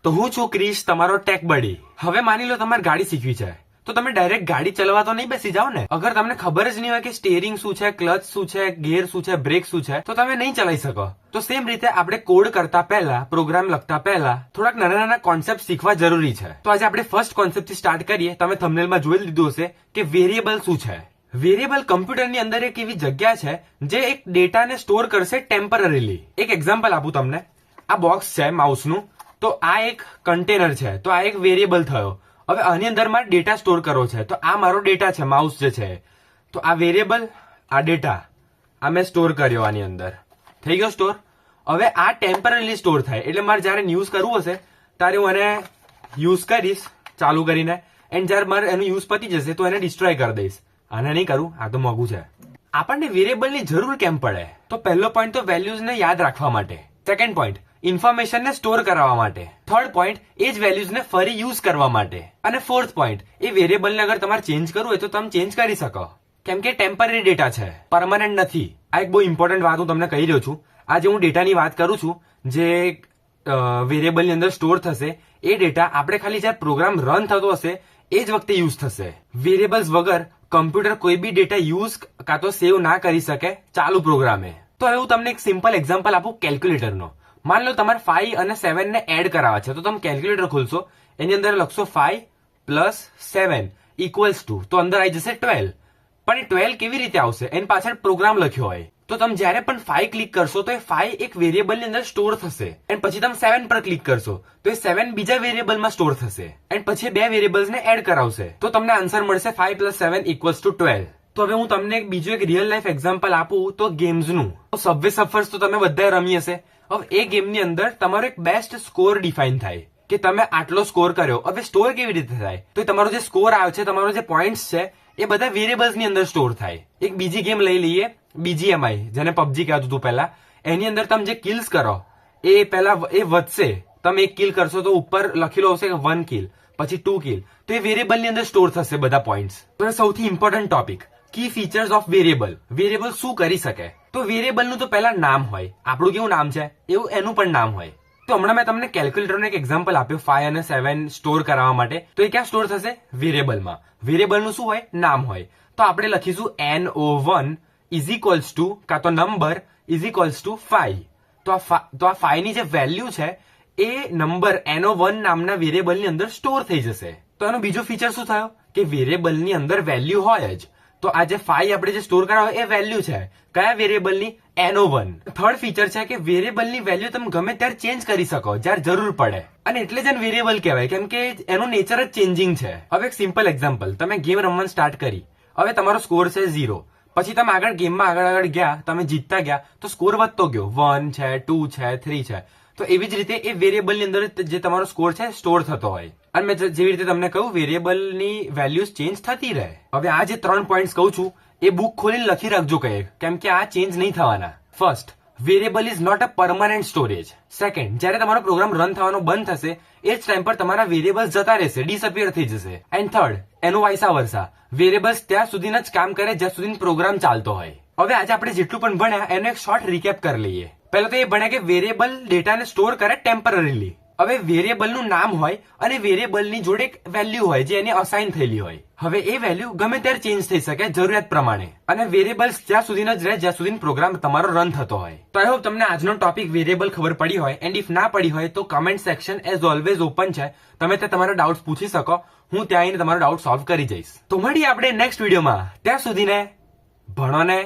તો હું છું ક્રિશ, તમારો ટેક બડી. હવે માની લો તમારે ગાડી શીખવી છે, તો તમે ડાયરેક્ટ ગાડી ચલાવવા તો નહીં બેસી જાઓ ને. અગર તમને ખબર જ નહીં હોય કે સ્ટીયરિંગ શું છે, ક્લચ શું છે, ગિયર શું છે, બ્રેક શું છે, તો તમે નહીં ચલાવી શકો. તો સેમ રીતે આપણે કોડ કરતા પહેલા, પ્રોગ્રામ લખતા પહેલા થોડાક નાના નાના કોન્સેપ્ટ શીખવા જરૂરી છે. તો આજે આપણે ફર્સ્ટ કોન્સેપ્ટ થી સ્ટાર્ટ કરીએ. તમે થંબનેલમાં જોઈ લીધું હશે કે વેરિયેબલ શું છે. વેરિયેબલ કમ્પ્યુટરની અંદર એક એવી જગ્યા છે જે એક ડેટાને સ્ટોર કરશે ટેમ્પરરીલી. એક એક્ઝામ્પલ આપું તમને. આ બોક્સ છે માઉસનું, તો આ એક કન્ટેનર છે, તો આ એક વેરિયેબલ થયો. હવે આની અંદર મારે ડેટા સ્ટોર કરવો છે, તો આ મારો ડેટા છે, માઉસ જે છે. તો આ વેરિયેબલ, આ ડેટા, આ મેં સ્ટોર કર્યો આની અંદર. થઈ ગયો સ્ટોર. હવે આ ટેમ્પરરીલી સ્ટોર થાય, એટલે મારે જયારે યુઝ કરવું હશે ત્યારે હું એને યુઝ કરીશ ચાલુ કરીને, એન્ડ જયારે મારે એનું યુઝ પતી જશે તો એને ડિસ્ટ્રોય કરી દઈશ. આને નહીં કરું, આ તો મોંઘું છે. આપણને વેરિયેબલની જરૂર કેમ પડે? તો પહેલો પોઈન્ટ તો વેલ્યુઝને યાદ રાખવા માટે. સેકન્ડ પોઈન્ટ, ઇન્ફોર્મેશનને સ્ટોર કરવા માટે. થર્ડ પોઈન્ટ, એ જ વેલ્યુઝને ફરી યુઝ કરવા માટે. અને ફોર્થ પોઈન્ટ, એ વેરિયેબલને અગર તમારે ચેન્જ કરવું હોય તો તમે ચેન્જ કરી શકો, કેમ કે ટેમ્પરરી ડેટા છે, પરમાનન્ટ નથી. આ એક બહુ ઇમ્પોર્ટન્ટ વાત હું તમને કહી રહ્યો છું. આજે હું ડેટાની વાત કરું છું જે વેરિયેબલની અંદર સ્ટોર થશે. એ ડેટા આપણે ખાલી જ્યારે પ્રોગ્રામ રન થતો હશે એ જ વખતે યુઝ થશે. વેરિયેબલ્સ વગર કમ્પ્યુટર કોઈ બી ડેટા યુઝ કાં તો સેવ ના કરી શકે ચાલુ પ્રોગ્રામે. તો હવે હું તમને એક સિમ્પલ એક્ઝામ્પલ આપું કેલ્ક્યુલેટરનો. માન લો તમારે 5 અને 7 ને એડ કરાવવા છે, તો તમે કેલ્ક્યુલેટર ખોલશો, એની અંદર લખશો 5 પ્લસ 7 ઇક્વલ્સ ટુ, તો અંદર આવી જશે 12. પણ એ 12 કેવી રીતે આવશે? એની પાછળ પ્રોગ્રામ લખ્યો હોય. તો તમે જયારે પણ 5 ક્લિક કરશો તો એ 5 એક વેરિયેબલની અંદર સ્ટોર થશે, એન્ડ પછી તમે 7 પર ક્લિક કરશો તો એ 7 બીજા વેરિયેબલમાં સ્ટોર થશે, એન્ડ પછી બે વેરિયેબલ્સને એડ કરાવશે, તો તમને આન્સર મળશે 5 પ્લસ 7 ઇક્વલ્સ ટુ 12. તો હવે હું તમને બીજું એક રિયલ લાઈફ એક્ઝામ્પલ આપું તો ગેમ્સનું. સબવે સફર્સ તો તમે બધા રમી હશે. હવે એ ગેમની અંદર તમારો એક બેસ્ટ સ્કોર ડિફાઇન થાય કે તમે આટલો સ્કોર કર્યો. હવે સ્ટોર કેવી રીતે થાય? તો તમારો જે સ્કોર આવ્યો છે, તમારો જે પોઈન્ટ્સ છે, એ બધા વેરિયેબલ્સ ની અંદર સ્ટોર થાય. એક બીજી ગેમ લઈ લઈએ, BGMI, જેને PUBG કહેતું હતું પહેલા. એની અંદર તમે જે કિલ્સ કરો એ પહેલા એ વધશે. તમે એક કિલ કરશો તો ઉપર લખેલું આવશે કે 1 કિલ, પછી 2 કિલ, તો એ વેરિયેબલ ની અંદર સ્ટોર થશે બધા પોઈન્ટ્સ. તો સૌથી important topic, key features of variable. Variable શું કરી શકે? તો વેરિયેબલ નું તો પહેલા નામ હોય. આપણું કેવું નામ છે એવું એનું પણ નામ હોય. તો હમણાં મેં તમને કેલ્ક્યુલેટરનો એક એક્ઝામ્પલ આપ્યો 5 અને 7 સ્ટોર કરવા માટે. તો એ ક્યાં સ્ટોર થશે? વેરિયેબલમાં. વેરિયેબલનું શું હોય? નામ હોય. તો આપણે લખીશું NO1 ઇઝ ઇક્વલ્સ ટુ, કાં તો નંબર ઇઝ ઇક્વલ્સ ટુ 5. તો આ 5 ની જે વેલ્યુ છે એ નંબર NO1 નામના વેરિયેબલની અંદર સ્ટોર થઈ જશે. તો એનો બીજો ફીચર શું થયો કે વેરિયેબલની અંદર વેલ્યુ હોય જ. તો આ જે 5 આપણે જે સ્ટોર કરાવો એ વેલ્યુ છે કયા વેરિયેબલની? NO1. થર્ડ ફીચર છે કે વેરિયેબલની વેલ્યુ તમે ગમે ત્યારે ચેન્જ કરી શકો જ્યારે જરૂર પડે, અને એટલે જ એને વેરિયેબલ કહેવાય, કેમ કે એનું નેચર જ ચેન્જિંગ છે. હવે એક સિમ્પલ એક્ઝામ્પલ, તમે ગેમ રમવાનું સ્ટાર્ટ કરી, હવે તમારો સ્કોર છે 0, પછી તમે આગળ ગેમમાં આગળ ગયા, તમે જીતતા ગયા તો સ્કોર વધતો ગયો, 1 છે, 2 છે, 3 છે. તો એવી જ રીતે એ વેરિયેબલની અંદર જે તમારો સ્કોર છે સ્ટોર થતો હોય. અને મેં જેવી રીતે તમને કહ્યું, વેરિયેબલની વેલ્યુઝ ચેન્જ થતી રહે. હવે આ જે 3 પોઈન્ટ્સ કહું છું એ બુક ખોલીને લખી રાખજો કંઈક, કેમ કે આ ચેન્જ નહીં થવાના. First, variable is not a permanent storage. Second, જ્યારે તમારો પ્રોગ્રામ રન થવાનો બંધ થશે એ જ ટાઈમ પર તમારા વેરિયેબલ્સ જતા રહેશે, ડિસઅપિયર થઈ જશે. એન્ડ થર્ડ, એનું વાઇસા વર્સા. વેરિયેબલ્સ ત્યાં સુધીના જ કામ કરે જ્યાં સુધી પ્રોગ્રામ ચાલતો હોય. હવે આજે આપણે જેટલું પણ ભણ્યા એનો એક શોર્ટ રિકેપ કરી લઈએ. પહેલા તો એ ભણ્યા કે વેરિયેબલ ડેટાને સ્ટોર કરે ટેમ્પરરીલી. હવે વેરિયેબલનું નામ હોય અને વેરિયેબલની જોડે એક વેલ્યુ હોય જે એને અસાઇન થયેલી હોય. હવે એ વેલ્યુ ગમે ત્યારે ચેન્જ થઈ શકે જરૂરિયાત પ્રમાણે, અને વેરિયેબલ્સ ત્યાં સુધીના જ રહે જ્યાં સુધી પ્રોગ્રામ તમારો રન થતો હોય. તો આઈ હોપ તમને આજનો ટોપિક વેરિયેબલ ખબર પડી હોય, એન્ડ ઇફ ના પડી હોય તો comment section as always open છે. તમે ત્યાં તમારા ડાઉટ્સ પૂછી શકો, હું ત્યાં આવીને તમારો ડાઉટ સોલ્વ કરી જઈશ. તો મળીએ આપણે નેક્સ્ટ વિડીયોમાં. ત્યાં સુધીને ભણો ને